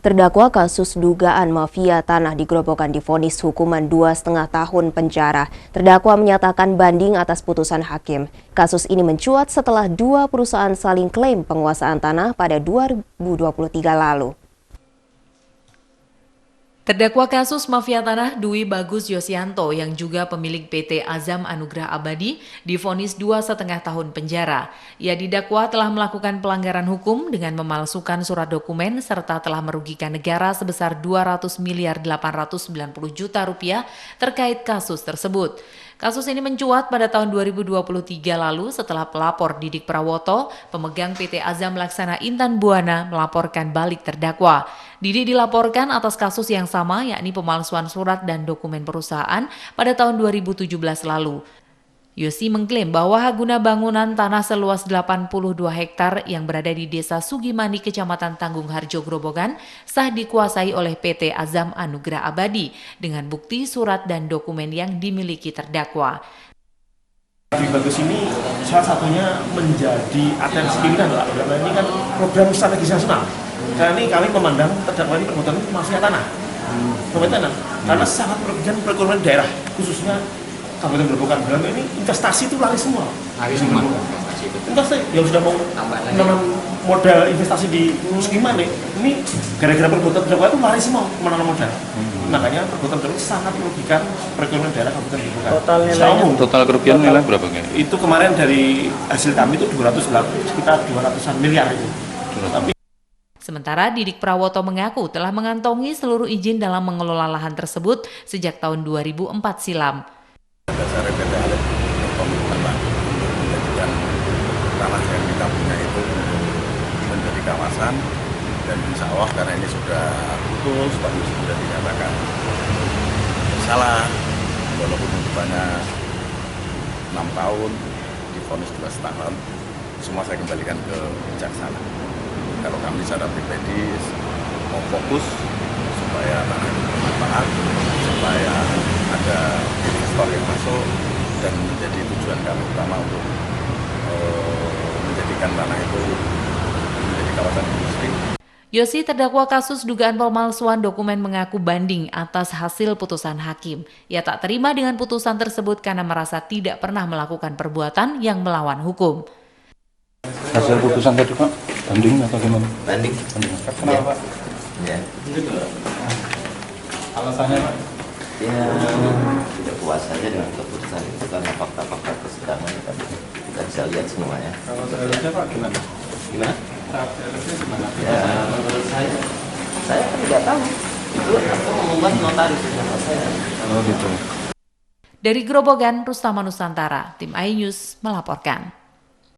Terdakwa kasus dugaan mafia tanah di Grobogan divonis hukuman 2,5 tahun penjara. Terdakwa menyatakan banding atas putusan hakim. Kasus ini mencuat setelah dua perusahaan saling klaim penguasaan tanah pada 2023 lalu. Terdakwa kasus mafia tanah Dwi Bagus Yosyanto yang juga pemilik PT Azam Anugrah Abadi divonis 2,5 tahun penjara. Ia didakwa telah melakukan pelanggaran hukum dengan memalsukan surat dokumen serta telah merugikan negara sebesar 200 miliar 890 juta rupiah terkait kasus tersebut. Kasus ini mencuat pada tahun 2023 lalu setelah pelapor Didik Prawoto, pemegang PT Azam Laksana Intan Buana, melaporkan balik terdakwa. Didik dilaporkan atas kasus yang sama, yakni pemalsuan surat dan dokumen perusahaan pada tahun 2017 lalu. Yosi mengklaim bahwa hak guna bangunan tanah seluas 82 hektar yang berada di Desa Sugimani, Kecamatan Tanggung Harjo, Grobogan, sah dikuasai oleh PT Azam Anugrah Abadi dengan bukti surat dan dokumen yang dimiliki terdakwa. Dwi Bagus ini salah satunya menjadi atensi pimpinan, Pak, karena ini kan program strategis nasional. Karena ini kami memandang terdakwa ini perbuatan mafia tanah, karena sangat merugikan perekonomian daerah, khususnya Kabupaten Grobogan. Dalam ini investasi itu lari semua. Investasi yang sudah mau menanam modal investasi di Sugimani, ini gara-gara perbuatan terdakwa itu lari semua menanam modal. Makanya perbuatan terdakwa sangat merugikan perekonomian daerah Kabupaten Grobogan. Total kerugian nilai berapa? Itu kemarin dari hasil kami itu sekitar 200-an miliar itu. Sementara Didik Prawoto mengaku telah mengantongi seluruh izin dalam mengelola lahan tersebut sejak tahun 2004 silam. Dasar PT Alif berkomitmen menjadikan tanah yang kita punya itu menjadi kawasan, dan insya Allah karena ini sudah putus, sudah dinyatakan bersalah, walaupun hukumannya 6 tahun, divonis 12 tahun, semua saya kembalikan ke kejaksaan. Kalau kami secara pribadi mau fokus supaya tanah itu bermanfaat, supaya ada investor yang masuk, dan menjadi tujuan kami utama untuk menjadikan tanah itu menjadi kawasan industri. Yosi, terdakwa kasus dugaan pemalsuan dokumen, mengaku banding atas hasil putusan hakim. Ia tak terima dengan putusan tersebut karena merasa tidak pernah melakukan perbuatan yang melawan hukum. Hasil putusan tadi, Pak, banding atau gimana? Banding. Kenapa, Pak? Ya. Alasannya, Pak? Ya, tidak puas saja dengan keputusan itu karena fakta-fakta persidangan kita bisa lihat semuanya. Kalau seharusnya, Pak, gimana? Gimana? Seharusnya gimana? Ya, menurut saya kan tidak tahu. Itu aku membuat notaris sama saya. Oh gitu. Dari Grobogan, Rustama Nusantara, Tim iNews melaporkan.